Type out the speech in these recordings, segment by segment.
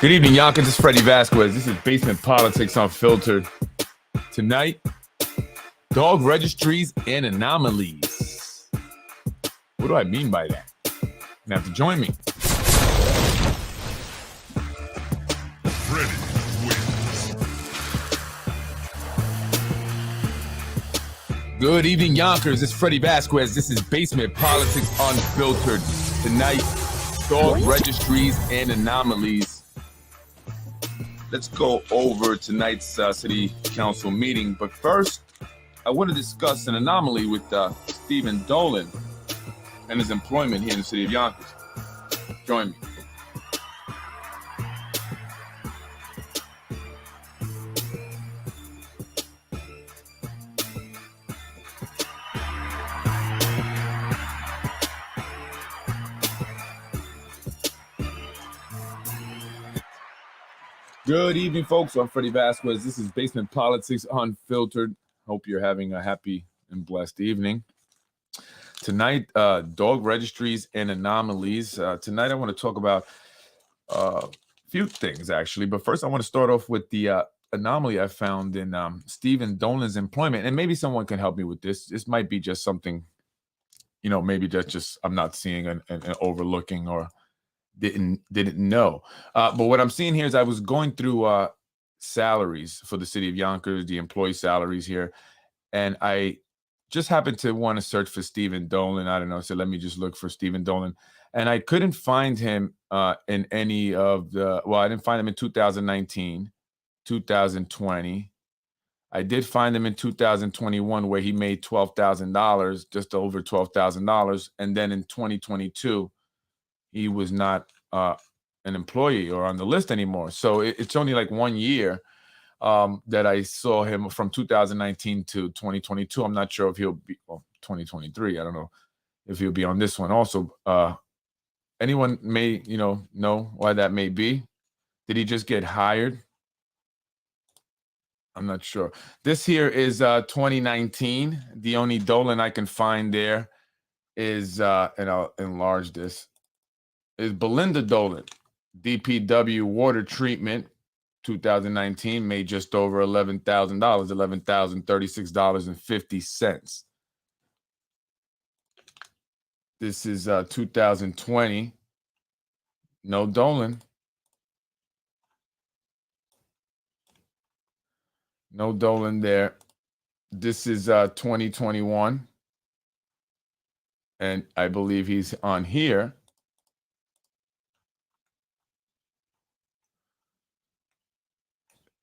Good evening, Yonkers. It's Freddie Vasquez. This is Basement Politics Unfiltered. Tonight, dog registries and anomalies. What do I mean by that? You have to join me. Freddie wins. Good evening, Yonkers. It's Freddie Vasquez. This is Basement Politics Unfiltered. Tonight, dog registries and anomalies. Let's go over tonight's City Council meeting. But first, I want to discuss an anomaly with Stephen Dolan and his employment here in the city of Yonkers. Join me. Good evening, folks. I'm Freddie Vasquez. This is Basement Politics Unfiltered. Hope you're having a happy and blessed evening. Tonight, dog registries and anomalies. Tonight, I want to talk about a few things, actually. But first, I want to start off with the anomaly I found in Stephen Dolan's employment. And maybe someone can help me with this. This might be just something, maybe that's just I'm not seeing and overlooking or didn't know. But what I'm seeing here is I was going through salaries for the city of Yonkers, the employee salaries here, and I just happened to want to search for Stephen Dolan. I don't know, so let me just look for Stephen Dolan, and I couldn't find him in any of the. Well, I didn't find him in 2019, 2020. I did find him in 2021, where he made $12,000, just over $12,000, and then in 2022. He was not an employee or on the list anymore. So it's only like 1 year that I saw him from 2019 to 2022. I'm not sure if he'll be, 2023. I don't know if he'll be on this one also. Anyone may, know why that may be. Did he just get hired? I'm not sure. This here is 2019. The only Dolan I can find there is, and I'll enlarge this, is Belinda Dolan, DPW water treatment, 2019, made just over $11,000, $11,036.50. This is 2020. No Dolan. No Dolan there. This is 2021. And I believe he's on here.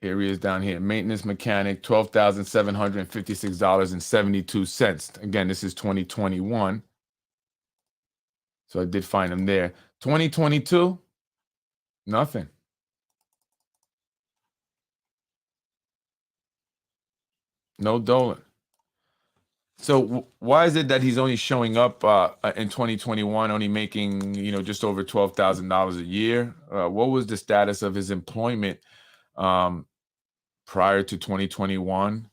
Here he is down here. Maintenance mechanic, $12,756.72. Again, this is 2021. So I did find him there. 2022, nothing. No Dolan. So why is it that he's only showing up in 2021, only making, just over $12,000 a year? What was the status of his employment prior to 2021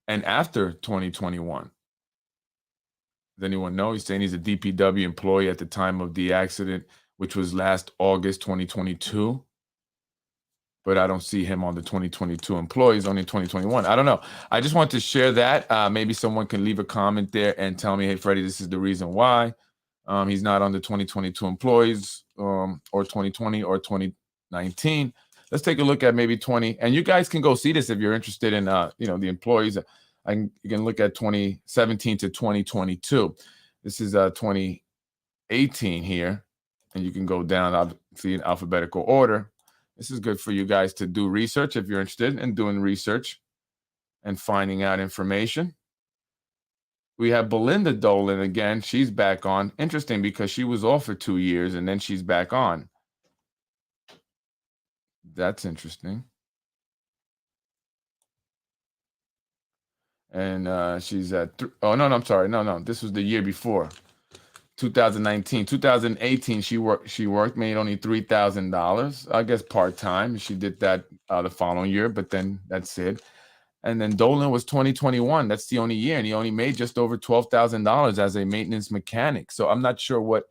and after 2021? Does anyone know? He's saying he's a DPW employee at the time of the accident, which was last August 2022. But I don't see him on the 2022 employees, only 2021. I don't know. I just want to share that. Maybe someone can leave a comment there and tell me, hey, Freddie, this is the reason why he's not on the 2022 employees or 2020 or 2019. Let's take a look at maybe 20, and you guys can go see this if you're interested in, the employees. You can look at 2017 to 2022. This is 2018 here, and you can go down, obviously, in alphabetical order. This is good for you guys to do research if you're interested in doing research and finding out information. We have Belinda Dolan again. She's back on. Interesting, because she was off for 2 years, and then she's back on. That's interesting. And she's at, I'm sorry. No, this was the year before, 2019. 2018, she worked, made only $3,000, I guess part-time. She did that the following year, but then that's it. And then Dolan was 2021. That's the only year, and he only made just over $12,000 as a maintenance mechanic. So I'm not sure what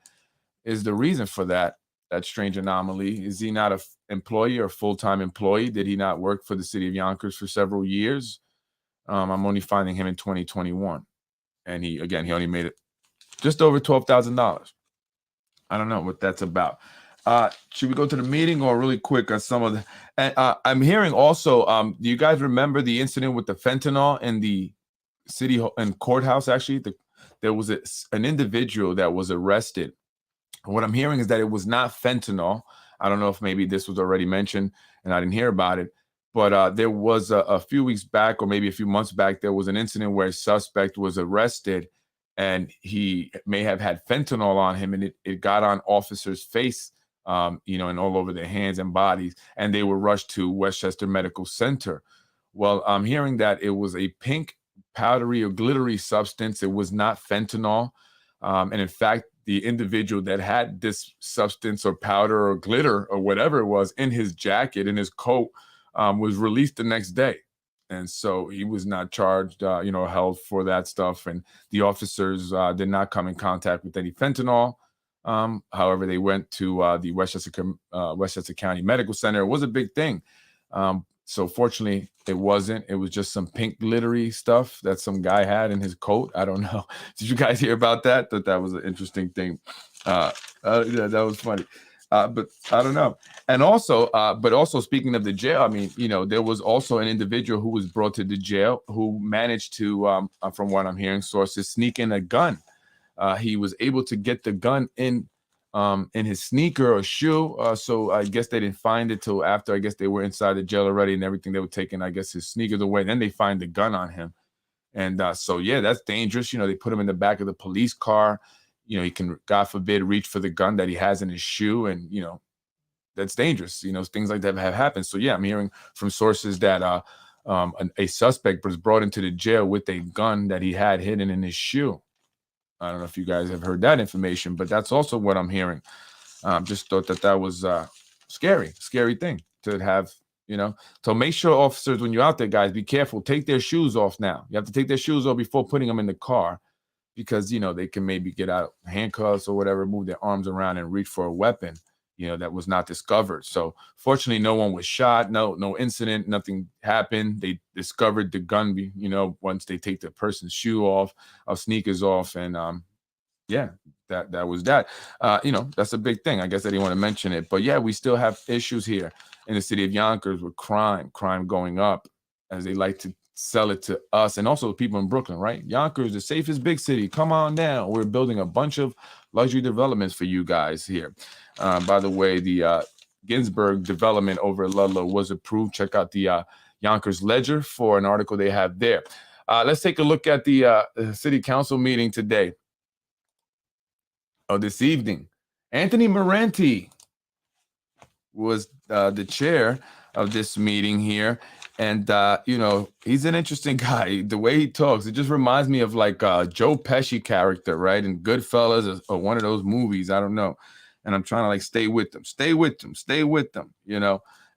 is the reason for that. that strange anomaly. Is he not a employee or full-time employee? Did he not work for the city of Yonkers for several years? I'm only finding him in 2021, and he only made it just over $12,000. I don't know what that's about. Should we go to the meeting or really quick on some of the? And I'm hearing also. Do you guys remember the incident with the fentanyl in the city and courthouse? Actually, there was an individual that was arrested. What I'm hearing is that it was not fentanyl. I don't know if maybe this was already mentioned and I didn't hear about it, but there was a few weeks back or maybe a few months back, there was an incident where a suspect was arrested and he may have had fentanyl on him, and it got on officers' face, and all over their hands and bodies, and they were rushed to Westchester Medical Center. Well, I'm hearing that it was a pink, powdery or glittery substance. It was not fentanyl. And in fact, the individual that had this substance or powder or glitter or whatever it was in his jacket, in his coat, was released the next day. And so he was not charged, held for that stuff. And the officers did not come in contact with any fentanyl. However, they went to the Westchester County Medical Center. It was a big thing. So fortunately, it wasn't. It was just some pink glittery stuff that some guy had in his coat. I don't know. Did you guys hear about that? That was an interesting thing. Yeah, that was funny. But I don't know. And also, but also speaking of the jail, I mean, there was also an individual who was brought to the jail who managed to, from what I'm hearing, sources, sneak in a gun. He was able to get the gun in his sneaker or shoe. So I guess they didn't find it till after, I guess they were inside the jail already and everything. They were taking, I guess, his sneakers away. Then they find the gun on him. And so, yeah, that's dangerous. They put him in the back of the police car. He can, God forbid, reach for the gun that he has in his shoe. And, that's dangerous. Things like that have happened. So, yeah, I'm hearing from sources that a suspect was brought into the jail with a gun that he had hidden in his shoe. I don't know if you guys have heard that information, but that's also what I'm hearing. Just thought that was scary thing to have, So make sure, officers, when you're out there, guys, be careful. Take their shoes off now. You have to take their shoes off before putting them in the car because, they can maybe get out handcuffs or whatever, move their arms around and reach for a weapon, that was not discovered. So fortunately, no one was shot. No incident. Nothing happened. They discovered the gun, once they take the person's shoe off, sneakers off. And yeah, that was that. That's a big thing. I guess I didn't want to mention it. But yeah, we still have issues here in the city of Yonkers with crime going up, as they like to sell it to us and also people in Brooklyn, right? Yonkers, the safest big city. Come on down. We're building a bunch of luxury developments for you guys here. By the way, the Ginsburg development over at Ludlow was approved. Check out the Yonkers Ledger for an article they have there. Let's take a look at the city council meeting today. This evening. Anthony Moranti was the chair of this meeting here. And, he's an interesting guy. The way he talks, it just reminds me of like Joe Pesci character, right? In Goodfellas or one of those movies. I don't know. And I'm trying to like stay with them.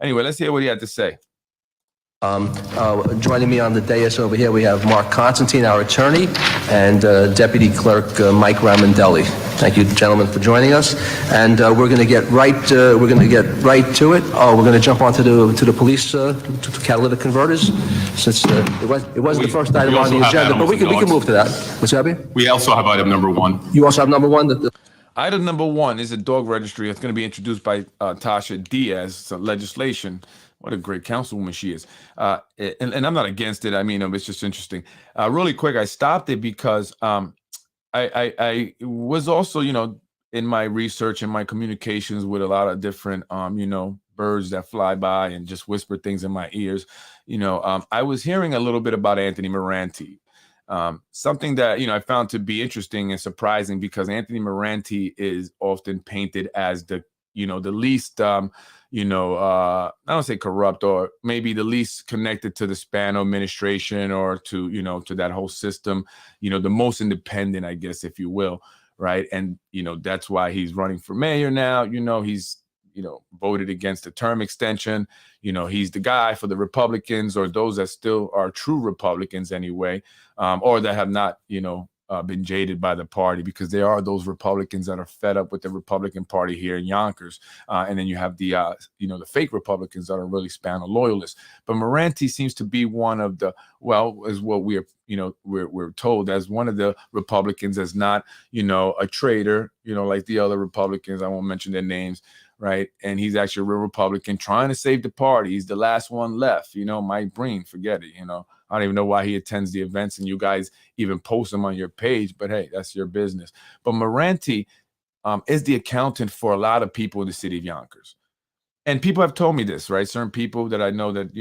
Anyway, let's hear what he had to say. Joining me on the dais over here, we have Mark Constantine, our attorney, and Deputy Clerk Mike Ramondelli. Thank you, gentlemen, for joining us. And we're going to get right. We're going to get right to it. Oh, we're going to jump onto the police to catalytic converters, since it wasn't the first item on the agenda, but we can move to that. What's that? We also have item number one. You also have number one. Item number one is a dog registry. It's going to be introduced by Tasha Diaz. Legislation. What a great councilwoman she is. And I'm not against it. I mean, it's just interesting. Really quick, I stopped it because I was also, in my research and my communications with a lot of different, birds that fly by and just whisper things in my ears. I was hearing a little bit about Anthony Moranti. Something that, I found to be interesting and surprising because Anthony Moranti is often painted as the least, I don't say corrupt, or maybe the least connected to the Spano administration or to, to that whole system, the most independent, I guess, if you will. Right. And, that's why he's running for mayor now. He's, voted against the term extension. He's the guy for the Republicans, or those that still are true Republicans anyway, or that have not, been jaded by the party, because there are those Republicans that are fed up with the Republican Party here in Yonkers, and then you have the the fake Republicans that are really Spano loyalists. But Moranti seems to be one of the, well, is what we're told, as one of the Republicans, as not a traitor, like the other Republicans. I won't mention their names. Right. And he's actually a real Republican trying to save the party. He's the last one left. Mike Breen, forget it. I don't even know why he attends the events and you guys even post him on your page. But hey, that's your business. But Moranti is the accountant for a lot of people in the city of Yonkers. And people have told me this, right? Certain people that I know that,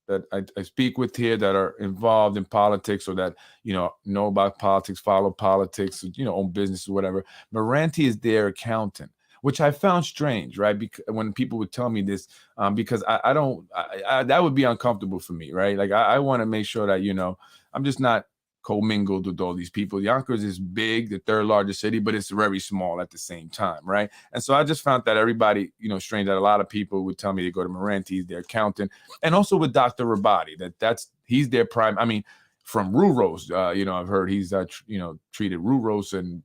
that I speak with here that are involved in politics, or that, know about politics, follow politics, own business or whatever. Moranti is their accountant, which I found strange, right? Because when people would tell me this, because I don't, that would be uncomfortable for me, right? Like I want to make sure that, I'm just not commingled with all these people. Yonkers is big, the third largest city, but it's very small at the same time, right? And so I just found that everybody, strange, that a lot of people would tell me they go to Moranti, he's their accountant, and also with Dr. Rabati, he's their prime. I mean, from Ruros, I've heard he's treated Ruros and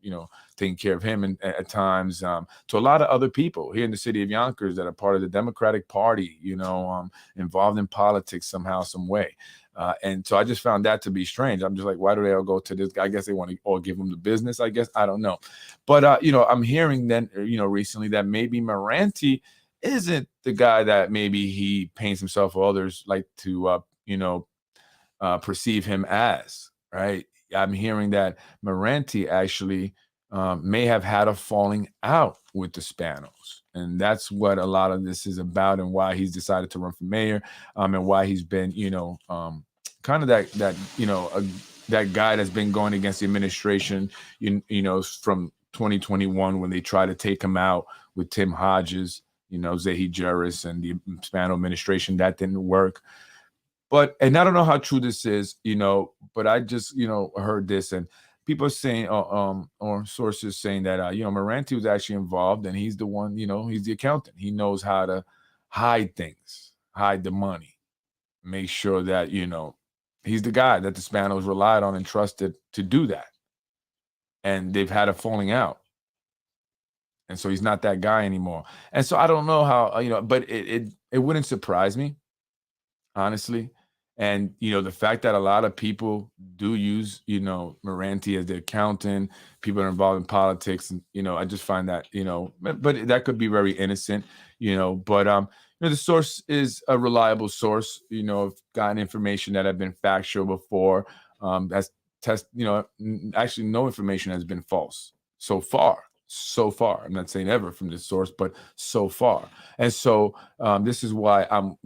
taking care of him, and at times to a lot of other people here in the city of Yonkers that are part of the Democratic Party, involved in politics somehow, some way. And so I just found that to be strange. I'm just like, why do they all go to this guy? I guess they want to all give him the business, I guess. I don't know. But, I'm hearing then, recently that maybe Moranti isn't the guy that maybe he paints himself or others like to, perceive him as, right? I'm hearing that Moranti actually may have had a falling out with the Spanos. And that's what a lot of this is about, and why he's decided to run for mayor, and why he's been, kind of that guy that's been going against the administration, from 2021 when they tried to take him out with Tim Hodges, Zahi Juris and the Spano administration. That didn't work. And I don't know how true this is, but I just, heard this, and people are saying, or sources saying that, Moranti was actually involved, and he's the one, he's the accountant. He knows how to hide things, hide the money, make sure that, he's the guy that the Spanos relied on and trusted to do that. And they've had a falling out. And so he's not that guy anymore. And so I don't know how, but it wouldn't surprise me, honestly. And, the fact that a lot of people do use, Moranti as the accountant, people are involved in politics, and, I just find that, but that could be very innocent, but, the source is a reliable source, I've gotten information that have been factual before, that's actually no information has been false so far. I'm not saying ever from this source, but so far. And so this is why I'm,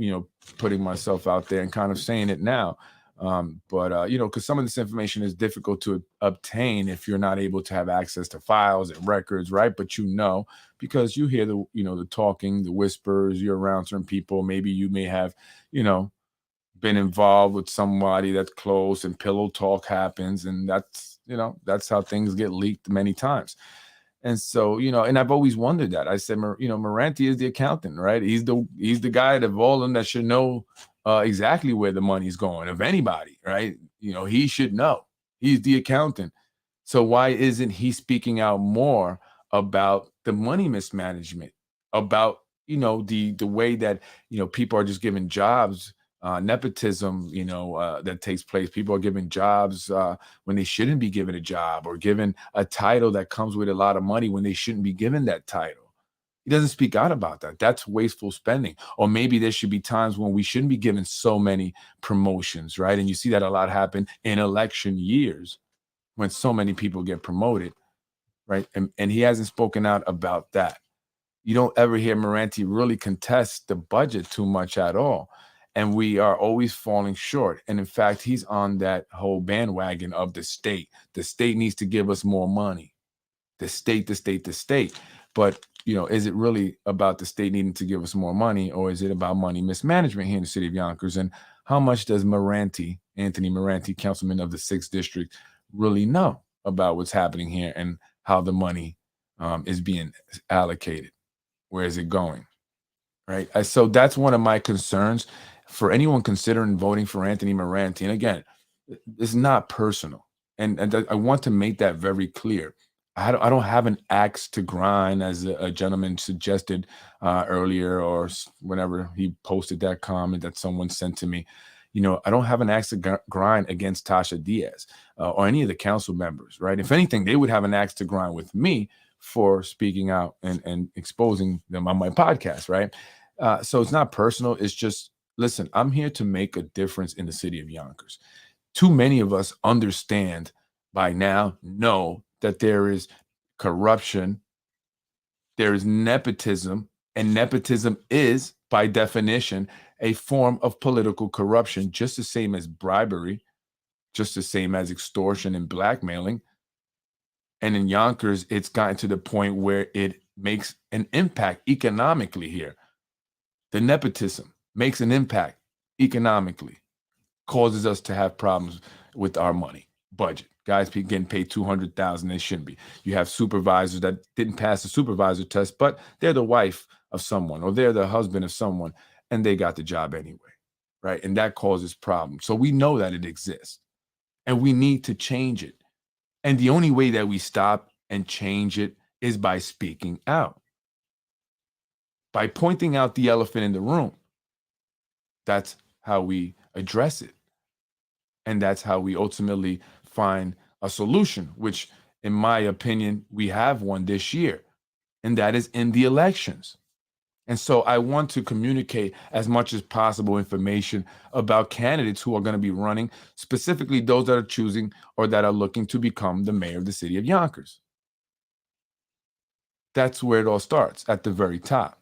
putting myself out there and kind of saying it now. Because some of this information is difficult to obtain if you're not able to have access to files and records, right? But because you hear the, the talking, the whispers, you're around certain people, maybe you may have, been involved with somebody that's close, and pillow talk happens, and that's how things get leaked many times. And so, and I've always wondered that. I said, Moranti is the accountant, right? He's the guy of all of them that should know exactly where the money's going, of anybody, right? He should know. He's the accountant. So why isn't he speaking out more about the money mismanagement, about, the way that, people are just given jobs, nepotism, that takes place. People are given jobs when they shouldn't be given a job, or given a title that comes with a lot of money when they shouldn't be given that title. He doesn't speak out about that. That's wasteful spending. Or maybe there should be times when we shouldn't be given so many promotions, right? And you see that a lot happen in election years when so many people get promoted, right? And he hasn't spoken out about that. You don't ever hear Moranti really contest the budget too much at all. And we are always falling short. And in fact, he's on that whole bandwagon of the state. The state needs to give us more money. The state. But, is it really about the state needing to give us more money, or is it about money mismanagement here in the city of Yonkers? And how much does Anthony Moranti, councilman of the 6th district, really know about what's happening here and how the money is being allocated? Where is it going? Right. So that's one of my concerns for anyone considering voting for Anthony Moranti. And again, it's not personal. And I want to make that very clear. I don't have an axe to grind, as a gentleman suggested earlier, or whenever he posted that comment that someone sent to me. I don't have an axe to grind against Tasha Diaz or any of the council members, right? If anything, they would have an axe to grind with me for speaking out and exposing them on my podcast, right? So it's not personal. It's just, listen, I'm here to make a difference in the city of Yonkers. Too many of us understand by now, know that there is corruption, there is nepotism, and nepotism is, by definition, a form of political corruption, just the same as bribery, just the same as extortion and blackmailing. And in Yonkers, it's gotten to the point where it makes an impact economically here. The nepotism makes an impact economically, causes us to have problems with our money budget. Guys getting paid $200,000, they shouldn't be. You have supervisors that didn't pass the supervisor test, but they're the wife of someone or they're the husband of someone, and they got the job anyway, right? And that causes problems. So we know that it exists, and we need to change it. And the only way that we stop and change it is by speaking out, by pointing out the elephant in the room. That's how we address it. And that's how we ultimately find a solution, which, in my opinion, we have one this year, and that is in the elections. And so I want to communicate as much as possible information about candidates who are going to be running, specifically those that are choosing or that are looking to become the mayor of the city of Yonkers. That's where it all starts, at the very top.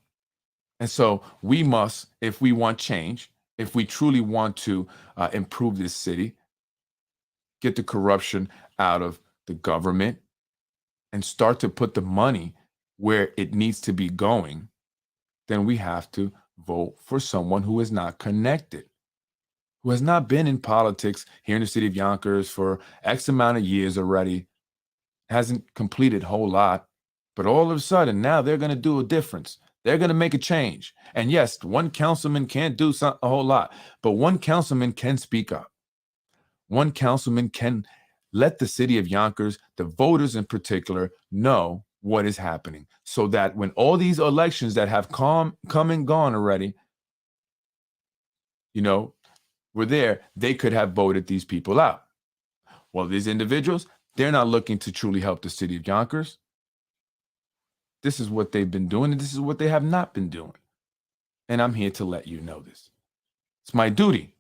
And so we must, if we want change, if we truly want to improve this city, get the corruption out of the government, and start to put the money where it needs to be going, then we have to vote for someone who is not connected, who has not been in politics here in the city of Yonkers for X amount of years already, hasn't completed a whole lot, but all of a sudden now they're going to do a difference. They're going to make a change. And yes, one councilman can't do a whole lot, but one councilman can speak up. One councilman can let the city of Yonkers, the voters in particular, know what is happening, so that when all these elections that have come and gone already, were there, they could have voted these people out. Well, these individuals, they're not looking to truly help the city of Yonkers. This is what they've been doing, and this is what they have not been doing. And I'm here to let you know this. It's my duty.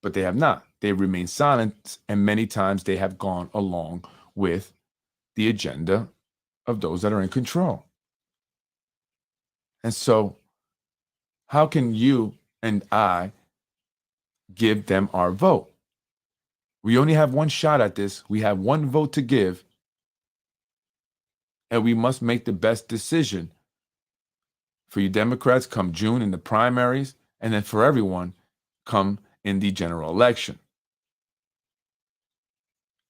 But they have not. They remain silent, and many times they have gone along with the agenda of those that are in control. And so, how can you and I give them our vote? We only have one shot at this. We have one vote to give, and we must make the best decision for you Democrats come June in the primaries, and then for everyone come in the general election.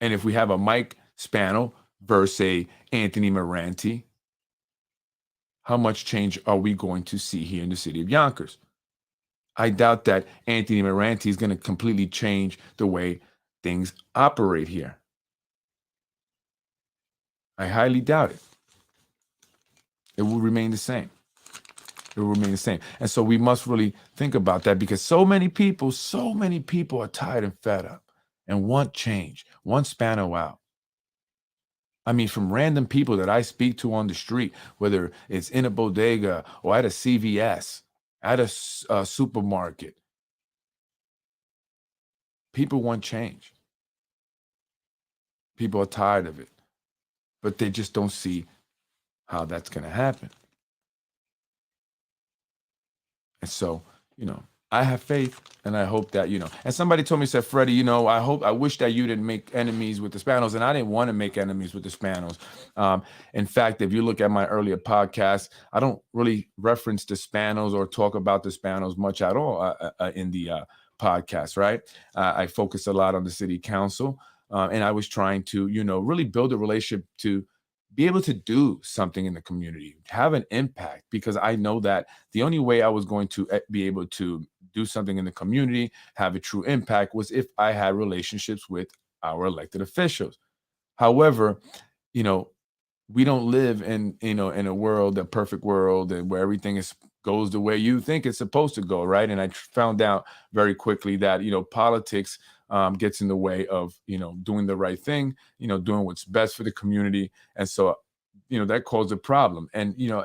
And if we have a Mike Spano versus a Anthony Moranti, how much change are we going to see here in the city of Yonkers? I doubt that Anthony Moranti is going to completely change the way things operate here. I highly doubt it. It will remain the same. It will remain the same. And so we must really think about that, because so many people are tired and fed up and want change, want Spano out. I mean, from random people that I speak to on the street, whether it's in a bodega or at a CVS, at a supermarket, people want change. People are tired of it, but they just don't see how that's going to happen. And so, I have faith, and I hope that, and somebody told me, said, Freddie, I wish that you didn't make enemies with the Spanos, and I didn't want to make enemies with the Spanos. In fact, if you look at my earlier podcast, I don't really reference the Spanos or talk about the Spanos much at all in the podcast, right? I focus a lot on the city council, and I was trying to, really build a relationship to be able to do something in the community, have an impact, because I know that the only way I was going to be able to do something in the community, have a true impact, was if I had relationships with our elected officials. However, you know, we don't live in, you know, in a world, a perfect world, and where everything is goes the way you think it's supposed to go, right? And I found out very quickly that, you know, politics gets in the way of, you know, doing the right thing, you know, doing what's best for the community. And so, you know, that caused a problem. And, you know,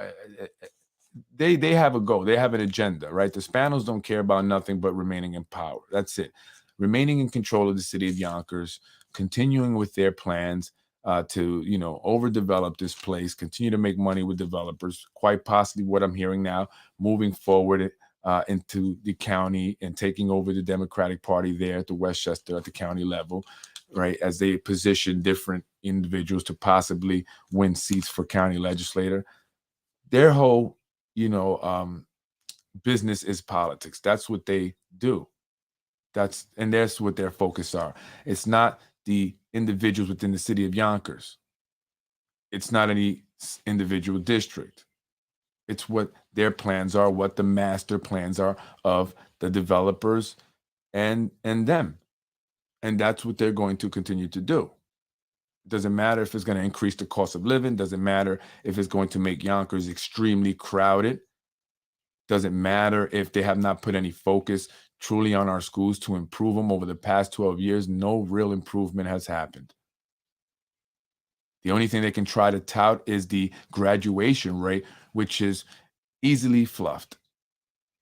they have a goal, they have an agenda, right? The Spanos don't care about nothing but remaining in power. That's it. Remaining in control of the city of Yonkers, continuing with their plans to, you know, overdevelop this place, continue to make money with developers. Quite possibly what I'm hearing now, moving forward into the county and taking over the Democratic Party there at the Westchester at the county level, right? As they position different individuals to possibly win seats for county legislator. Their whole, you know, business is politics. That's what they do. That's what their focus are. It's not the individuals within the city of Yonkers. It's not any individual district. It's what their plans are, what the master plans are of the developers and them. And that's what they're going to continue to do. It doesn't matter if it's going to increase the cost of living, doesn't matter if it's going to make Yonkers extremely crowded. Doesn't matter if they have not put any focus truly on our schools to improve them over the past 12 years. No real improvement has happened. The only thing they can try to tout is the graduation rate, which is easily fluffed,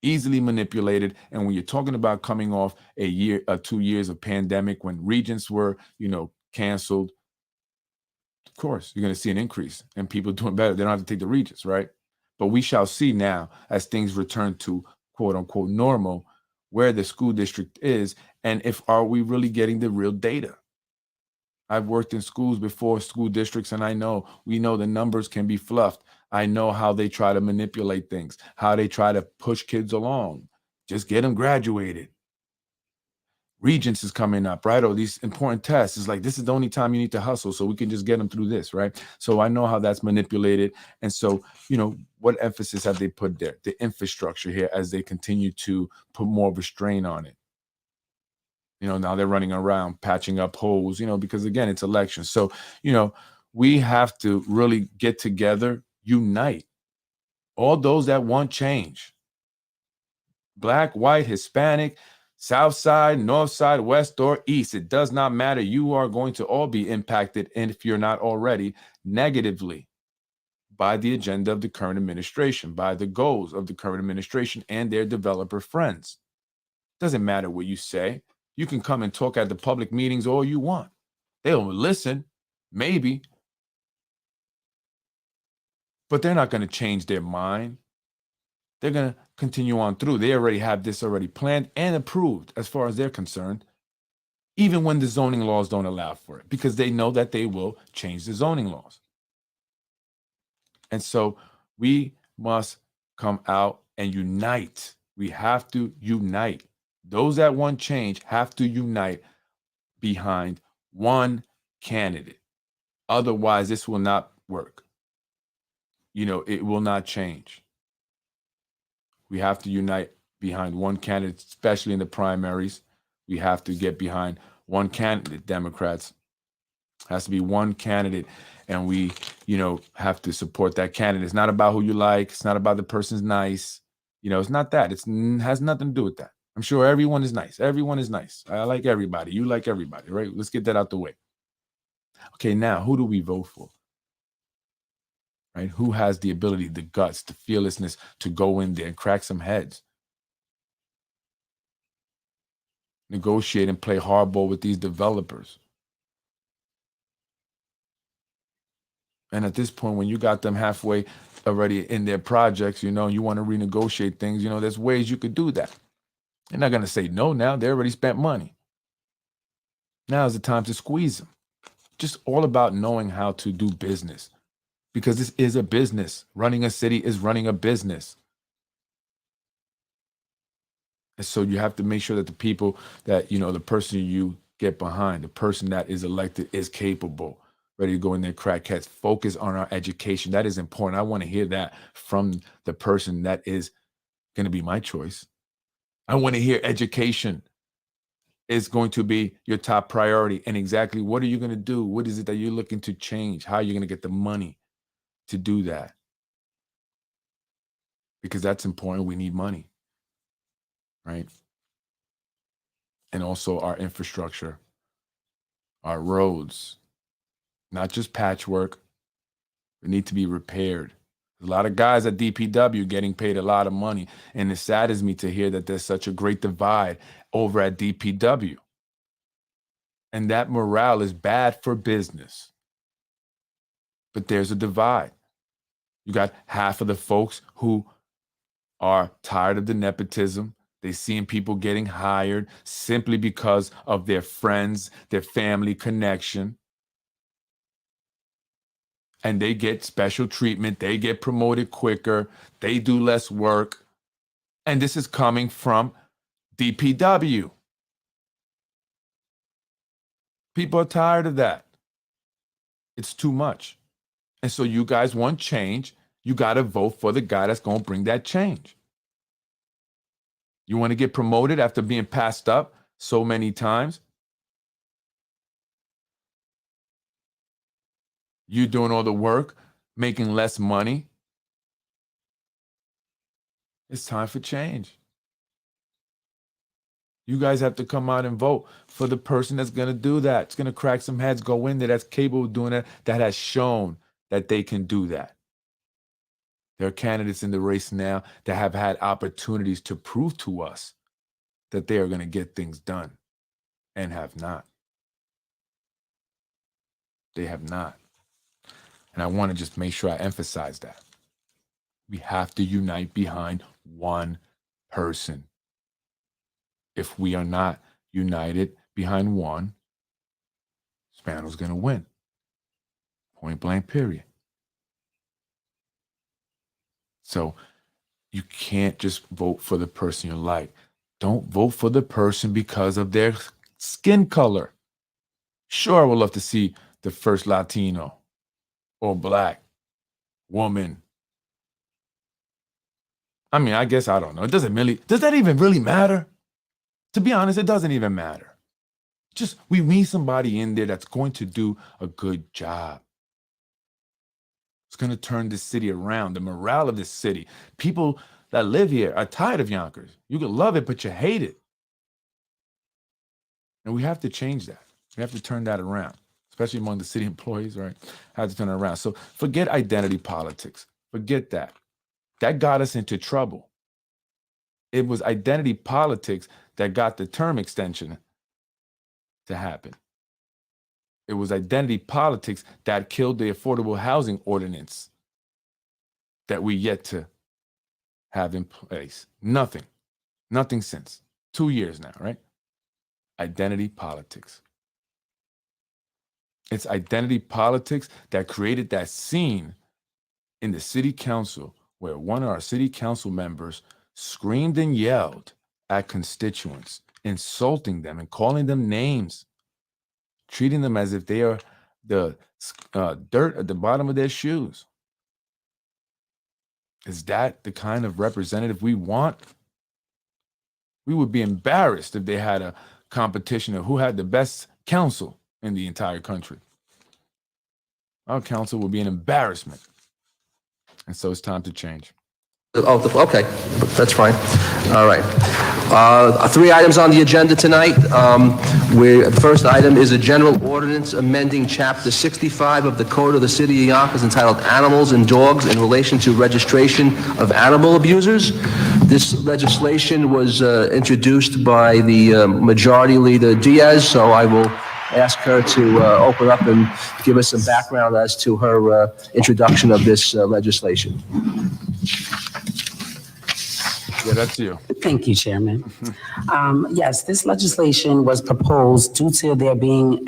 easily manipulated. And when you're talking about coming off a year, 2 years of pandemic, when regents were, you know, canceled, of course, you're going to see an increase and people doing better. They don't have to take the regents, right? But we shall see now as things return to quote unquote normal, where the school district is, and if are we really getting the real data. I've worked in schools before, school districts, and we know the numbers can be fluffed. I know how they try to manipulate things, how they try to push kids along. Just get them graduated. Regents is coming up, right? Or these important tests. It's like, this is the only time you need to hustle, so we can just get them through this, right? So I know how that's manipulated. And so, you know, what emphasis have they put there? The infrastructure here as they continue to put more of a strain on it. You know, now they're running around patching up holes, you know, because again, it's elections. So, you know, we have to really get together, unite. All those that want change. Black, white, Hispanic, South side, north side, west, or east. It does not matter. You are going to all be impacted, and if you're not already, negatively by the agenda of the current administration, by the goals of the current administration and their developer friends. Doesn't matter what you say. You can come and talk at the public meetings all you want. They'll listen, maybe, but they're not going to change their mind. They're going to continue on through. They already have this already planned and approved as far as they're concerned, even when the zoning laws don't allow for it, because they know that they will change the zoning laws. And so we must come out and unite. We have to unite. Those that want change have to unite behind one candidate. Otherwise, this will not work. You know, it will not change. We have to unite behind one candidate, especially in the primaries. We have to get behind one candidate, Democrats. Has to be one candidate, and we, you know, have to support that candidate. It's not about who you like. It's not about the person's nice. You know, it's not that. It has nothing to do with that. I'm sure everyone is nice. Everyone is nice. I like everybody. You like everybody, right? Let's get that out the way. Okay, now, who do we vote for? Right? Who has the ability, the guts, the fearlessness to go in there and crack some heads? Negotiate and play hardball with these developers. And at this point, when you got them halfway already in their projects, you know, you want to renegotiate things, you know, there's ways you could do that. They're not going to say no now. They already spent money. Now is the time to squeeze them. Just all about knowing how to do business, because this is a business. Running a city is running a business. And so you have to make sure that the people that, you know, the person you get behind, the person that is elected is capable, ready to go in there, crack heads, focus on our education. That is important. I want to hear that from the person that is going to be my choice. I want to hear education. is going to be your top priority. And exactly what are you going to do? What is it that you're looking to change? How are you going to get the money to do that? Because that's important. We need money, right? And also our infrastructure, our roads, not just patchwork. They need to be repaired. A lot of guys at DPW getting paid a lot of money. And it saddens me to hear that there's such a great divide over at DPW. And that morale is bad for business. But there's a divide. You got half of the folks who are tired of the nepotism. They seeing people getting hired simply because of their friends, their family connection. And they get special treatment. They get promoted quicker. They do less work. And this is coming from DPW. People are tired of that. It's too much. And so you guys want change. You got to vote for the guy that's going to bring that change. You want to get promoted after being passed up so many times? You doing all the work, making less money? It's time for change. You guys have to come out and vote for the person that's going to do that. It's going to crack some heads, go in there, that's capable of doing that, that has shown that they can do that. There are candidates in the race now that have had opportunities to prove to us that they are going to get things done and have not. They have not. And I want to just make sure I emphasize that. We have to unite behind one person. If we are not united behind one, Spano's going to win. Point blank, period. So you can't just vote for the person you like. Don't vote for the person because of their skin color. Sure, I would love to see the first Latino or Black woman. I mean, I guess I don't know. It doesn't really, does that even really matter? To be honest, it doesn't even matter. Just we need somebody in there that's going to do a good job. It's going to turn this city around, the morale of this city. People that live here are tired of Yonkers. You can love it, but you hate it. And we have to change that. We have to turn that around, especially among the city employees, right? Have to turn it around. So forget identity politics. Forget that. That got us into trouble. It was identity politics that got the term extension to happen. It was identity politics that killed the affordable housing ordinance that we yet to have in place. Nothing since 2 years now, right? Identity politics. It's identity politics that created that scene in the city council where one of our city council members screamed and yelled at constituents, insulting them and calling them names, treating them as if they are the dirt at the bottom of their shoes. Is that the kind of representative we want? We would be embarrassed if they had a competition of who had the best council in the entire country. Our council would be an embarrassment. And so it's time to change. Oh, okay, that's fine. All right. 3 items on the agenda tonight. The first item is a general ordinance amending Chapter 65 of the Code of the City of Yonkers entitled Animals and Dogs in relation to registration of animal abusers. This legislation was introduced by the Majority Leader Diaz, so I will ask her to open up and give us some background as to her introduction of this legislation. Yeah, that's you. Thank you, Chairman. Yes, this legislation was proposed due to there being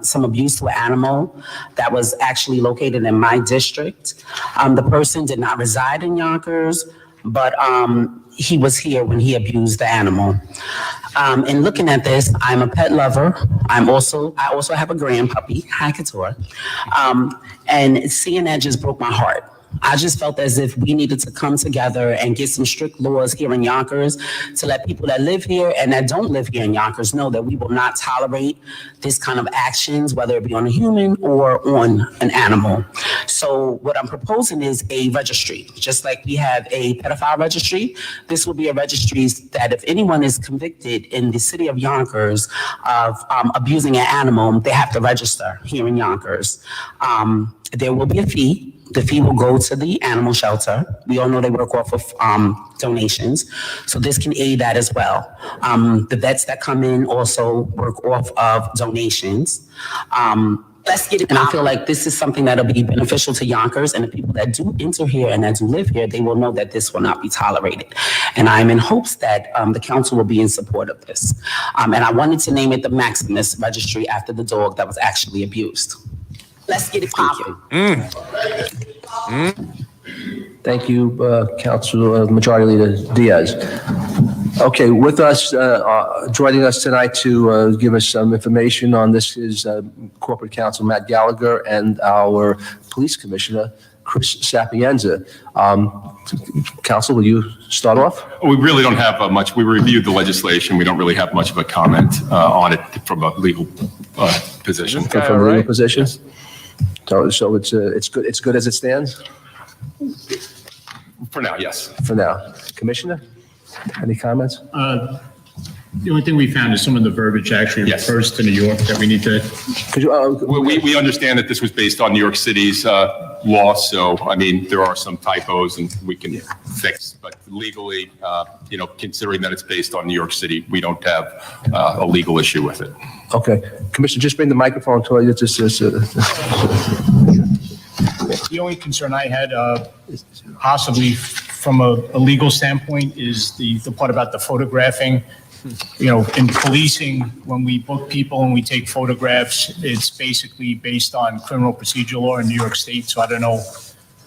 some abuse to an animal that was actually located in my district. The person did not reside in Yonkers, but he was here when he abused the animal. In looking at this, I'm a pet lover. I also have a grand puppy, Hi Couture. And seeing that just broke my heart. I just felt as if we needed to come together and get some strict laws here in Yonkers to let people that live here and that don't live here in Yonkers know that we will not tolerate this kind of actions, whether it be on a human or on an animal. So what I'm proposing is a registry. Just like we have a pedophile registry, this will be a registry that if anyone is convicted in the city of Yonkers of abusing an animal, they have to register here in Yonkers. There will be a fee. The fee will go to the animal shelter. We all know they work off of donations, so this can aid that as well. The vets that come in also work off of donations. Let's get it. And I feel like this is something that'll be beneficial to Yonkers, and the people that do enter here and that do live here, they will know that this will not be tolerated. And I'm in hopes that the council will be in support of this. And I wanted to name it the Maximus Registry after the dog that was actually abused. Let's get it popping. Thank you, Council Majority Leader Diaz. Okay, with us, joining us tonight to give us some information on this is Corporate Counsel Matt Gallagher and our Police Commissioner, Chris Sapienza. Counsel, will you start off? We really don't have much. We reviewed the legislation. We don't really have much of a comment on it from a legal position. From a legal position? Yes. So it's good. It's good as it stands. For now, yes. For now, Commissioner, any comments? The only thing we found is some of the verbiage actually refers to New York that we need to. Could you, we understand that this was based on New York City's law, so I mean there are some typos and we can fix. But legally, considering that it's based on New York City, we don't have a legal issue with it. Okay, Commissioner, just bring the microphone to you. The only concern I had, possibly from a legal standpoint, is the part about the photographing. In policing, when we book people and we take photographs, it's basically based on criminal procedure law in New York State. So I don't know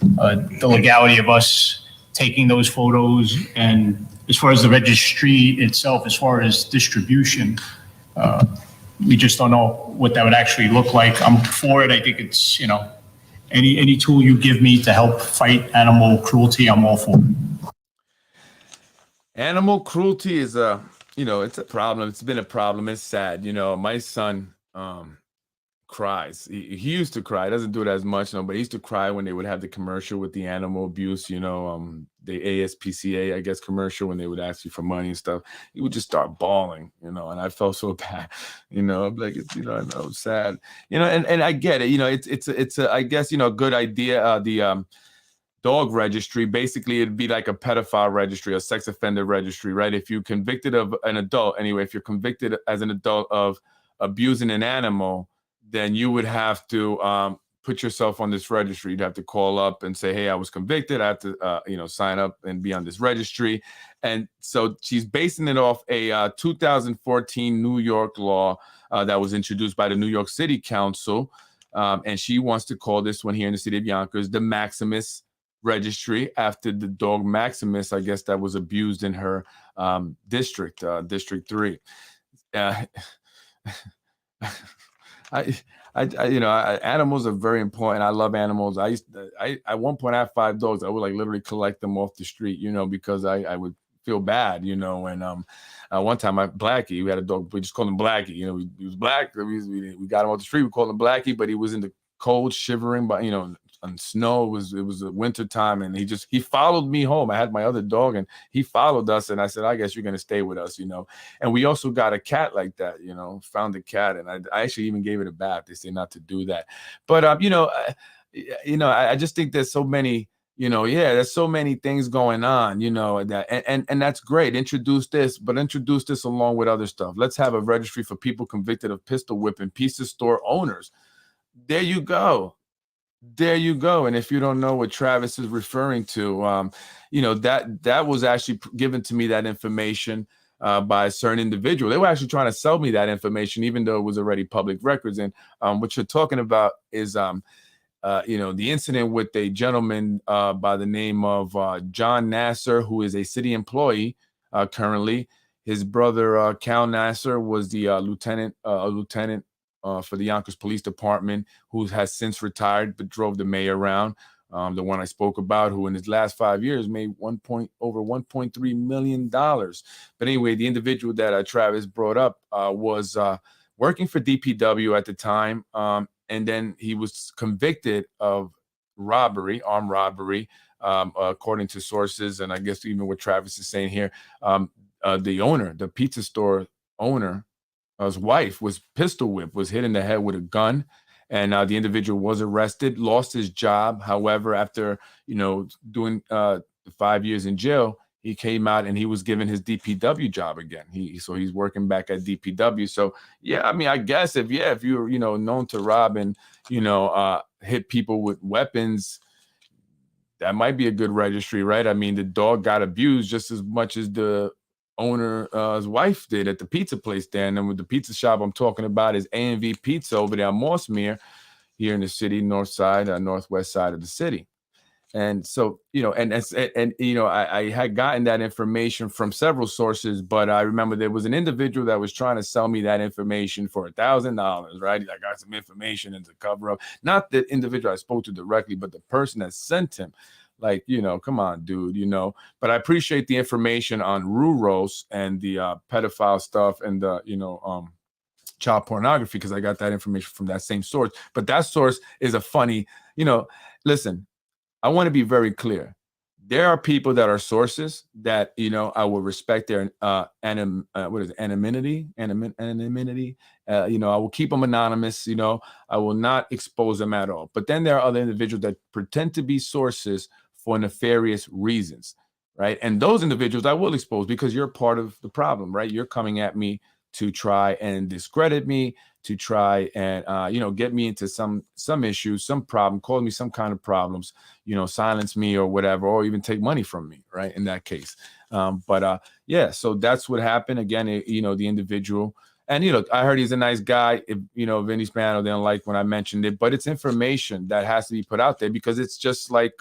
the legality of us taking those photos. And as far as the registry itself, as far as distribution, we just don't know what that would actually look like. I'm for it. I think it's, any tool you give me to help fight animal cruelty, I'm all for it. Animal cruelty is it's a problem. It's been a problem. It's sad. My son cries. He used to cry. He doesn't do it as much, but he used to cry when they would have the commercial with the animal abuse, the ASPCA, I guess, commercial when they would ask you for money and stuff. He would just start bawling, and I felt so bad, I'm like, I know it's sad, and I get it. It's a I guess, a good idea. The dog registry, basically it'd be like a pedophile registry, a sex offender registry, right? If you're convicted of an adult, if you're convicted as an adult of abusing an animal, then you would have to put yourself on this registry. You'd have to call up and say, hey, I was convicted. I have to, sign up and be on this registry. And so she's basing it off a 2014 New York law that was introduced by the New York City Council. And she wants to call this one here in the city of Yonkers the Maximus Registry, after the dog Maximus, I guess, that was abused in her district, District 3. Animals are very important. I love animals. At one point I had 5 dogs. I would literally collect them off the street, because I would feel bad, and one time Blackie, we had a dog, we just called him Blackie, he was black. We got him off the street. We called him Blackie, but he was in the cold, shivering, but on snow. It was a winter time, and he followed me home. I had my other dog, and he followed us, and I said, I guess you're gonna stay with us, And we also got a cat like that, found a cat, and I actually even gave it a bath. They say not to do that, but I just think there's so many, there's so many things going on, that and that's great. Introduce this along with other stuff. Let's have a registry for people convicted of pistol whipping, pizza store owners. There you go. And if you don't know what Travis is referring to, that was actually given to me, that information, by a certain individual. They were actually trying to sell me that information, even though it was already public records. And what you're talking about is, the incident with a gentleman by the name of John Nasser, who is a city employee currently. His brother, Cal Nasser, was the lieutenant for the Yonkers Police Department, who has since retired but drove the mayor around. the one I spoke about, who in his last 5 years made over $1.3 million. But anyway, the individual that Travis brought up was working for DPW at the time, and then he was convicted of robbery, armed robbery, according to sources, and I guess even what Travis is saying here. The owner, the pizza store owner, his wife was pistol whipped, was hit in the head with a gun, and the individual was arrested, lost his job. However, after doing 5 years in jail, he came out and he was given his DPW job again. So he's working back at DPW. So yeah, I mean, I guess if you're known to rob and hit people with weapons, that might be a good registry, right? I mean, the dog got abused just as much as the owner's wife did at the pizza place there. And then with the pizza shop I'm talking about is A&V Pizza over there on Mossmere here in the city, northwest side of the city. And so, I had gotten that information from several sources, but I remember there was an individual that was trying to sell me that information for $1,000, right? I got some information and to cover up, not the individual I spoke to directly, but the person that sent him. Like, come on, dude, but I appreciate the information on Ruros and the pedophile stuff and the, child pornography, because I got that information from that same source. But that source is a funny, listen, I want to be very clear. There are people that are sources that, I will respect their anonymity. I will keep them anonymous. I will not expose them at all. But then there are other individuals that pretend to be sources for nefarious reasons, right? And those individuals I will expose, because you're part of the problem, right? You're coming at me to try and discredit me, to try and get me into some issues, some problem, cause me some kind of problems, silence me or whatever, or even take money from me, right? In that case. So that's what happened. Again, the individual. And I heard he's a nice guy. If Vinny Spano didn't like when I mentioned it, but it's information that has to be put out there, because it's just like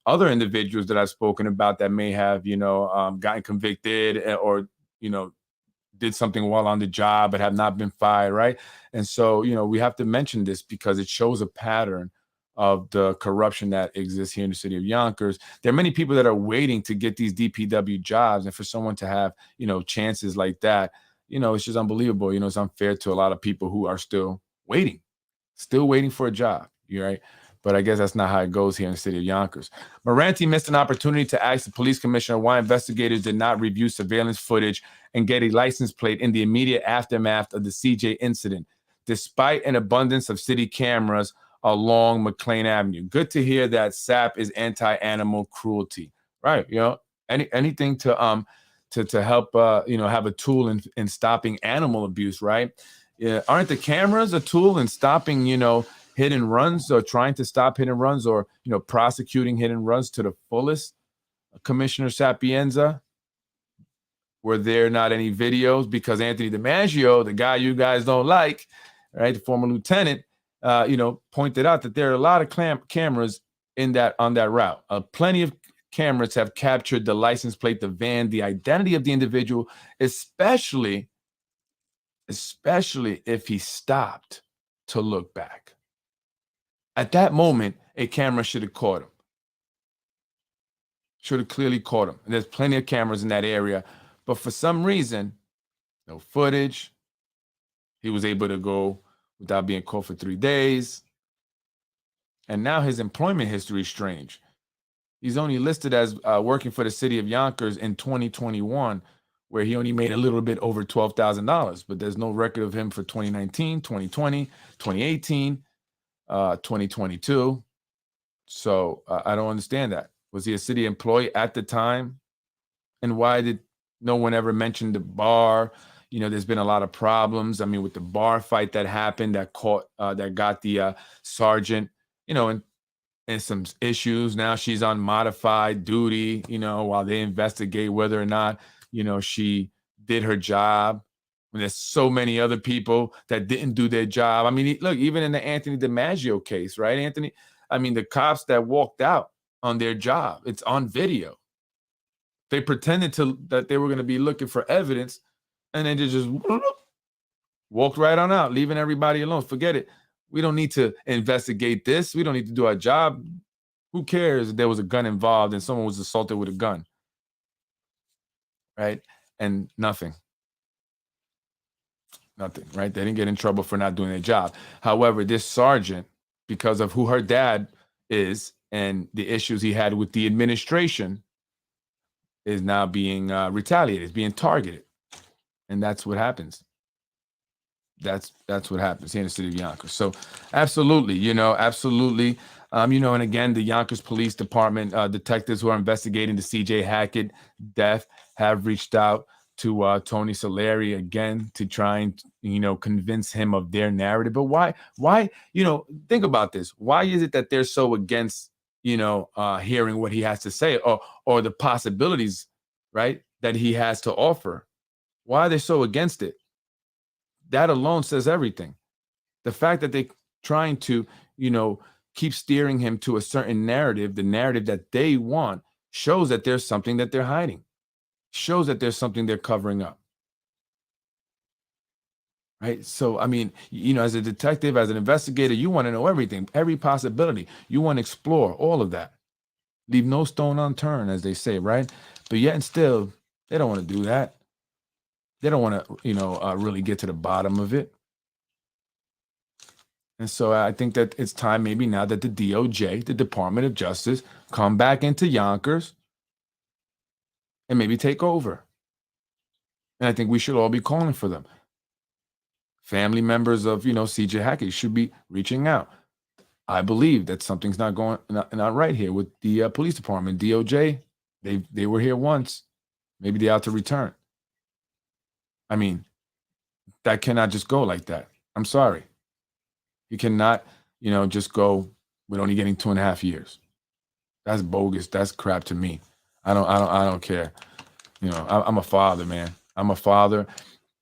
other individuals that I've spoken about that may have gotten convicted or did something while on the job but have not been fired, right? And so we have to mention this because it shows a pattern of the corruption that exists here in the city of Yonkers. There are many people that are waiting to get these DPW jobs, and for someone to have chances like that, it's just unbelievable. It's unfair to a lot of people who are still waiting for a job. You're right. But I guess that's not how it goes here in the city of Yonkers. Moranti missed an opportunity to ask the police commissioner why investigators did not review surveillance footage and get a license plate in the immediate aftermath of the CJ incident, despite an abundance of city cameras along McLean Avenue. Good to hear that SAP is anti-animal cruelty, right? Anything to help have a tool in stopping animal abuse, right? Aren't the cameras a tool in stopping hit and runs, or trying to stop hit and runs, or prosecuting hit and runs to the fullest? Commissioner Sapienza, were there not any videos? Because Anthony DiMaggio, the guy you guys don't like, right, the former lieutenant, pointed out that there are a lot of cameras on that route. Plenty of cameras have captured the license plate, the van, the identity of the individual, especially if he stopped to look back. At that moment, a camera should have caught him. Should have clearly caught him. And there's plenty of cameras in that area. But for some reason, no footage. He was able to go without being caught for 3 days. And now his employment history is strange. He's only listed as working for the city of Yonkers in 2021, where he only made a little bit over $12,000. But there's no record of him for 2019, 2020, 2018. 2022. So I don't understand that. Was he a city employee at the time? And why did no one ever mention the bar? There's been a lot of problems. I mean, with the bar fight that happened, that got the sergeant, and some issues. Now she's on modified duty, while they investigate whether or not, she did her job. When there's so many other people that didn't do their job. I mean, look, even in the Anthony DiMaggio case, right, Anthony? I mean, the cops that walked out on their job, it's on video. They pretended that they were going to be looking for evidence, and then they just walked right on out, leaving everybody alone. Forget it. We don't need to investigate this. We don't need to do our job. Who cares if there was a gun involved and someone was assaulted with a gun? Right? And nothing. Nothing, right? They didn't get in trouble for not doing their job. However, this sergeant, because of who her dad is and the issues he had with the administration, is now being retaliated, is being targeted. And that's what happens. That's what happens here in the city of Yonkers. So absolutely, absolutely. And again, the Yonkers Police Department detectives who are investigating the CJ Hackett death have reached out to Tony Solari again to try and, convince him of their narrative. But why, think about this. Why is it that they're so against, hearing what he has to say or the possibilities, right, that he has to offer? Why are they so against it? That alone says everything. The fact that they're trying to, keep steering him to a certain narrative, the narrative that they want, shows that there's something that they're hiding, shows that there's something they're covering up. Right. So, I mean, as a detective, as an investigator, you want to know everything, every possibility. You want to explore all of that. Leave no stone unturned, as they say, right? But yet and still, they don't want to do that. They don't want to, really get to the bottom of it. And so I think that it's time maybe now that the DOJ, the Department of Justice, come back into Yonkers and maybe take over. And I think we should all be calling for them. Family members of, CJ Hackett should be reaching out. I believe that something's not right here with the police department. DOJ, they were here once. Maybe they're out to return. I mean, that cannot just go like that. I'm sorry. You cannot, just go with only getting 2.5 years. That's bogus. That's crap to me. I don't care. I'm a father, man. I'm a father,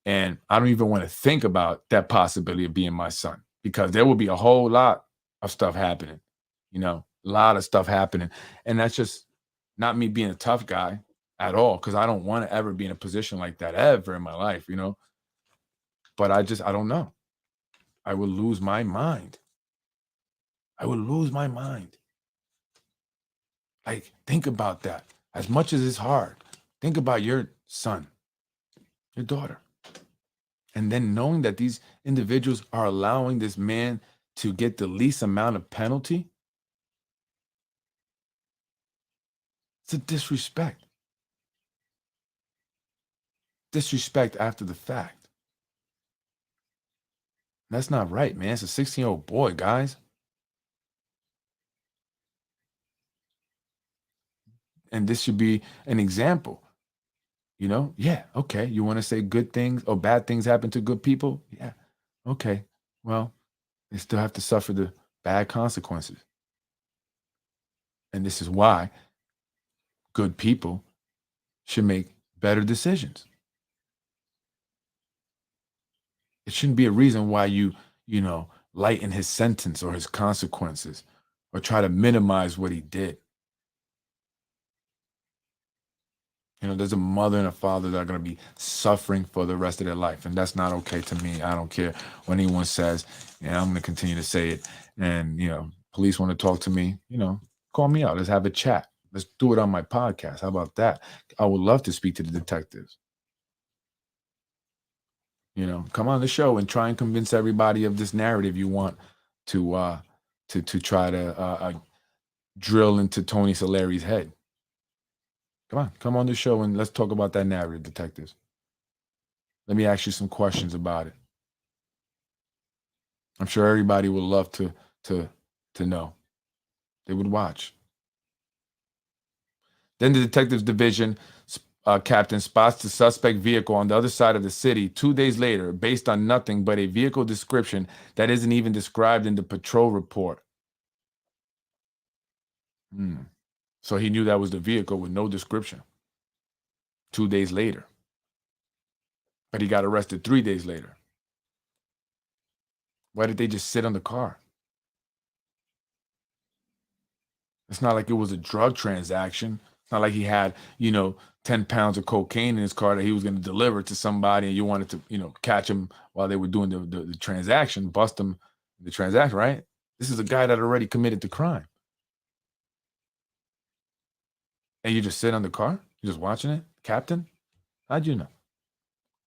and I don't even want to think about that possibility of being my son, because there will be a whole lot of stuff happening, a lot of stuff happening. And that's just not me being a tough guy at all, because I don't want to ever be in a position like that ever in my life, But I don't know. I would lose my mind. I would lose my mind. Like, think about that. As much as it's hard, think about your son, your daughter. And then knowing that these individuals are allowing this man to get the least amount of penalty. It's a disrespect. Disrespect after the fact. That's not right, man. It's a 16-year-old boy, guys. And this should be an example. Yeah, okay. You want to say good things or bad things happen to good people? Yeah, okay. Well, they still have to suffer the bad consequences. And this is why good people should make better decisions. It shouldn't be a reason why you lighten his sentence or his consequences or try to minimize what he did. There's a mother and a father that are going to be suffering for the rest of their life. And that's not okay to me. I don't care what anyone says. And I'm going to continue to say it. And, police want to talk to me, call me out. Let's have a chat. Let's do it on my podcast. How about that? I would love to speak to the detectives. Come on the show and try and convince everybody of this narrative you want to try to drill into Tony Solari's head. Come on the show and let's talk about that narrative, detectives. Let me ask you some questions about it. I'm sure everybody would love to know. They would watch. Then the detectives division captain spots the suspect vehicle on the other side of the city 2 days later, based on nothing but a vehicle description that isn't even described in the patrol report. So he knew that was the vehicle with no description 2 days later. But he got arrested 3 days later. Why did they just sit on the car? It's not like it was a drug transaction. It's not like he had, 10 pounds of cocaine in his car that he was going to deliver to somebody and you wanted to, catch him while they were doing the transaction, bust him in the transaction, right? This is a guy that already committed the crime. And you just sit on the car? You're just watching it? Captain? How'd you know?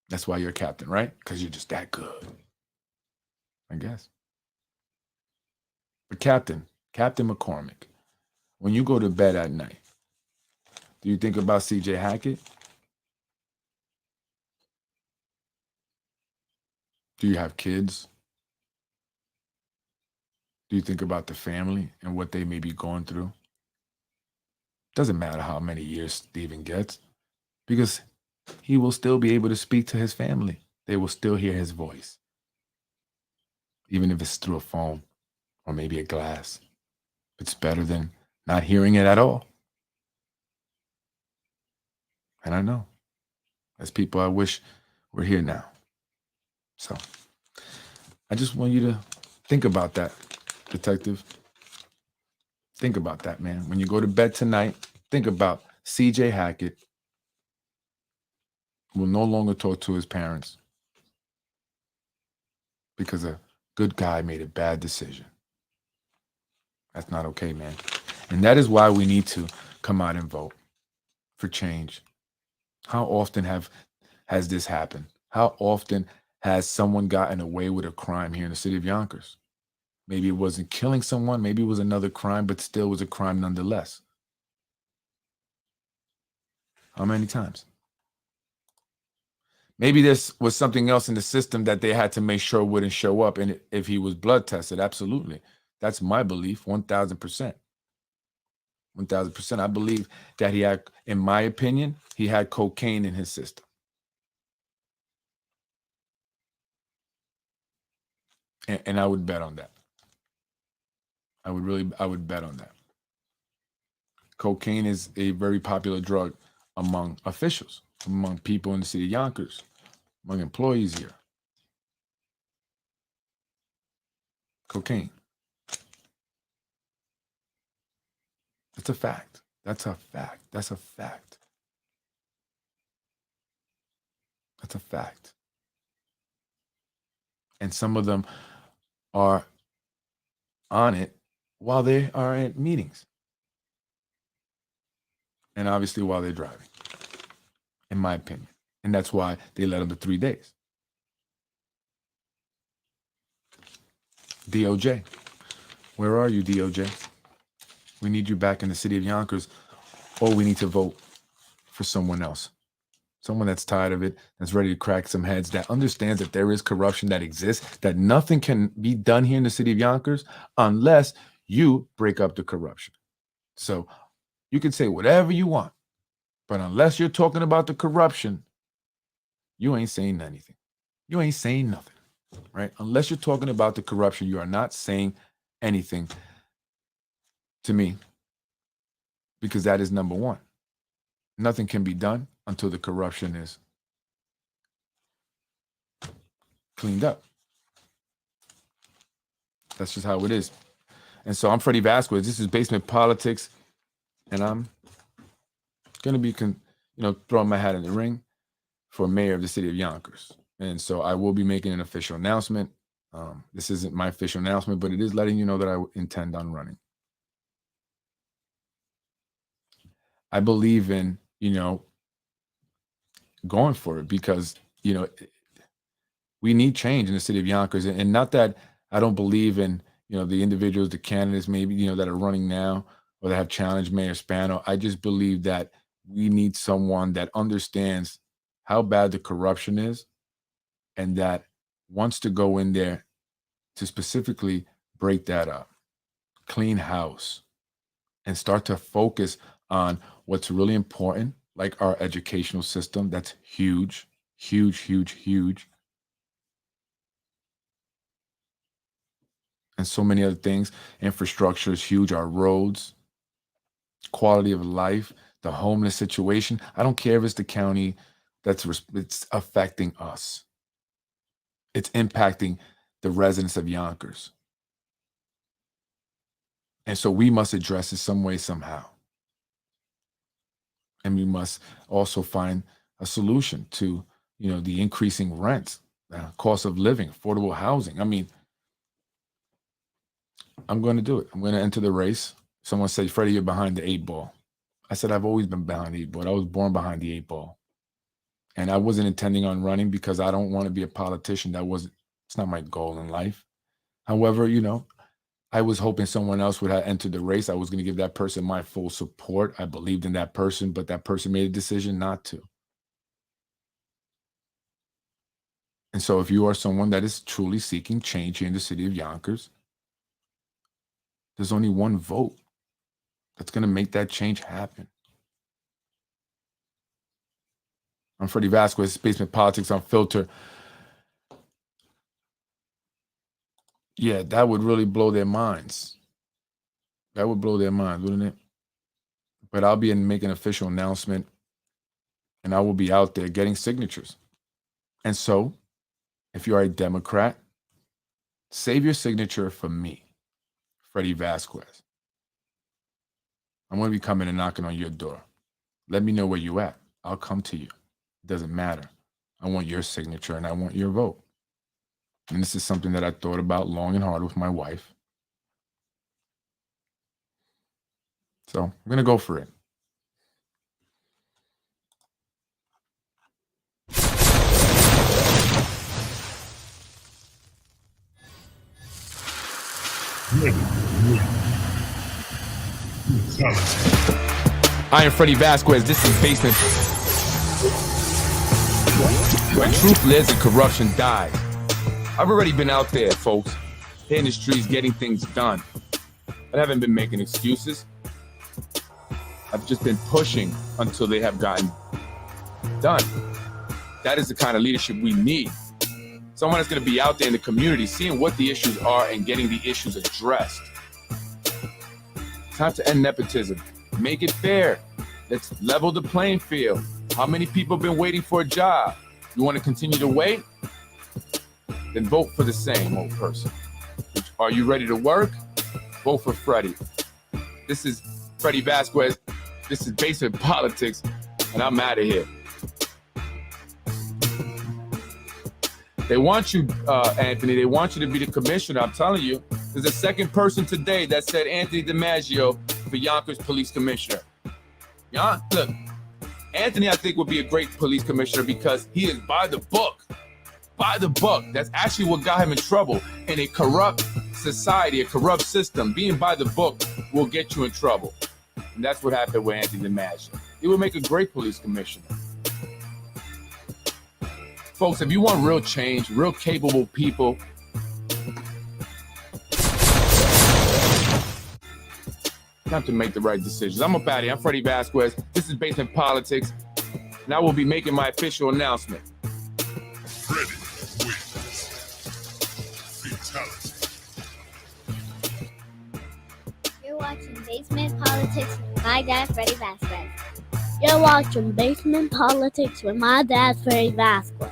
That's why you're a captain, right? Because you're just that good. I guess. But Captain McCormick, when you go to bed at night, do you think about CJ Hackett? Do you have kids? Do you think about the family and what they may be going through? Doesn't matter how many years Steven gets, because he will still be able to speak to his family. They will still hear his voice, even if it's through a phone or maybe a glass. It's better than not hearing it at all. And I know, as people, I wish were here now. So I just want you to think about that, Detective. Think about that, man. When you go to bed tonight, think about CJ Hackett will no longer talk to his parents because a good guy made a bad decision. That's not okay, man. And that is why we need to come out and vote for change. How often has this happened? How often has someone gotten away with a crime here in the city of Yonkers? Maybe it wasn't killing someone, maybe it was another crime, but still was a crime nonetheless. How many times? Maybe this was something else in the system that they had to make sure wouldn't show up. And if he was blood tested, absolutely. That's my belief, 1,000%. 1,000%. I believe that he had, in my opinion, he had cocaine in his system. And I would bet on that. I would bet on that. Cocaine is a very popular drug among officials, among people in the city of Yonkers, among employees here. Cocaine. That's a fact. That's a fact. That's a fact. That's a fact. And some of them are on it while they are at meetings. And obviously while they're driving, in my opinion. And that's why they let them to 3 days. DOJ. Where are you, DOJ? We need you back in the city of Yonkers, or we need to vote for someone else. Someone that's tired of it, that's ready to crack some heads, that understands that there is corruption that exists, that nothing can be done here in the city of Yonkers unless you break up the corruption. So you can say whatever you want, but unless you're talking about the corruption, you ain't saying anything. You ain't saying nothing, right? Unless you're talking about the corruption, you are not saying anything to me, because that is number one. Nothing can be done until the corruption is cleaned up. That's just how it is. And so I'm Freddie Vasquez. This is Basement Politics, and I'm going to be, throwing my hat in the ring for mayor of the city of Yonkers. And so I will be making an official announcement. This isn't my official announcement, but it is letting you know that I intend on running. I believe in, going for it because, we need change in the city of Yonkers. And not that I don't believe in, the individuals, the candidates maybe, that are running now or that have challenged Mayor Spano. I just believe that we need someone that understands how bad the corruption is and that wants to go in there to specifically break that up, clean house, and start to focus on what's really important, like our educational system. That's huge, huge, huge, huge. And so many other things. Infrastructure is huge. Our roads, quality of life, the homeless situation. I don't care if it's the county it's affecting us. It's impacting the residents of Yonkers. And so we must address it some way, somehow. And we must also find a solution to, the increasing rents, cost of living, affordable housing. I mean, I'm going to do it. I'm going to enter the race. Someone said, Freddie, you're behind the 8 ball. I said, I've always been behind the 8 ball. I was born behind the 8 ball. And I wasn't intending on running because I don't want to be a politician. It's not my goal in life. However, I was hoping someone else would have entered the race. I was going to give that person my full support. I believed in that person, but that person made a decision not to. And so if you are someone that is truly seeking change here in the city of Yonkers, there's only one vote that's going to make that change happen. I'm Freddie Vasquez, Basement Politics Unfiltered. Yeah, that would really blow their minds. That would blow their minds, wouldn't it? But I'll be making an official announcement, and I will be out there getting signatures. And so, if you are a Democrat, save your signature for me, Freddie Vasquez. I'm going to be coming and knocking on your door. Let me know where you at. I'll come to you. It doesn't matter. I want your signature and I want your vote. And this is something that I thought about long and hard with my wife. So I'm going to go for it. I am Freddie Vasquez. This is Basement. Where truth lives and corruption dies. I've already been out there, folks, hitting the streets, getting things done. I haven't been making excuses. I've just been pushing until they have gotten done. That is the kind of leadership we need. Someone that's going to be out there in the community, seeing what the issues are and getting the issues addressed. Time to end nepotism. Make it fair. Let's level the playing field. How many people have been waiting for a job? You want to continue to wait? Then vote for the same old person. Are you ready to work? Vote for Freddie. This is Freddie Vasquez. This is Basement Politics, and I'm out of here. They want you, Anthony. They want you to be the commissioner. I'm telling you. There's a second person today that said Anthony DiMaggio for Yonkers Police Commissioner. Look, Anthony, I think, would be a great police commissioner because he is by the book. By the book. That's actually what got him in trouble. In a corrupt society, a corrupt system, being by the book will get you in trouble. And that's what happened with Anthony DiMaggio. He would make a great police commissioner. Folks, if you want real change, real capable people, time to make the right decisions. I'm up out of here. I'm Freddie Vasquez. This is Basement Politics, and I will be making my official announcement. Freddie wins. Fatality. You're watching Basement Politics with my dad, Freddie Vasquez. You're watching Basement Politics with my dad, Freddie Vasquez.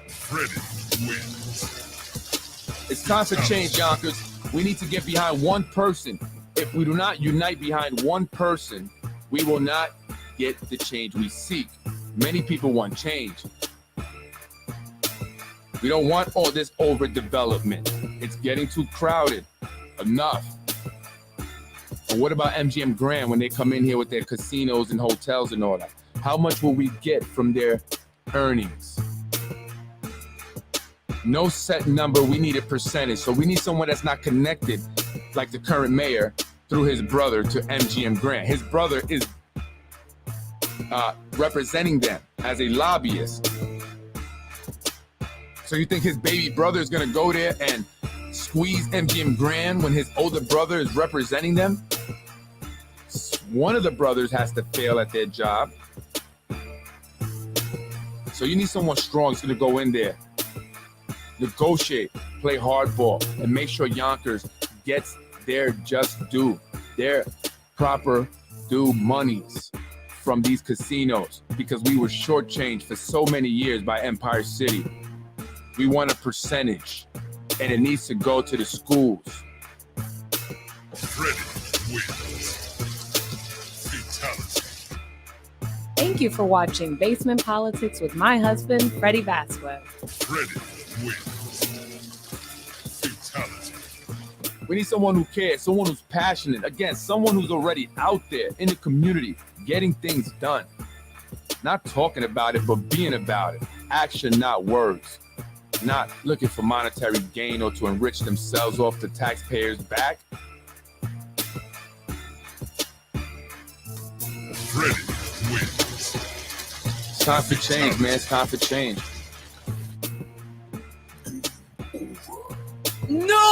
Freddie wins. It's time for change, Yonkers. We need to get behind one person. If we do not unite behind one person, we will not get the change we seek. Many people want change. We don't want all this overdevelopment. It's getting too crowded. Enough. And what about MGM Grand when they come in here with their casinos and hotels and all that? How much will we get from their earnings? No set number. We need a percentage. So we need someone that's not connected, like the current mayor, through his brother to MGM Grand. His brother is representing them as a lobbyist. So you think his baby brother is going to go there and squeeze MGM Grand when his older brother is representing them? One of the brothers has to fail at their job. So you need someone strong who's going to go in there, negotiate, play hardball, and make sure Yonkers gets their just due, their proper due monies from these casinos, because we were shortchanged for so many years by Empire City. We want a percentage, and it needs to go to the schools. Freddie wins. Fatality. Thank you for watching Basement Politics with my husband, Freddie Vasquez. Freddie wins. Fatality. We need someone who cares, someone who's passionate. Again, someone who's already out there in the community, getting things done. Not talking about it, but being about it. Action, not words. Not looking for monetary gain or to enrich themselves off the taxpayers' back. Freddie wins. It's time for change, man. It's time for change. No!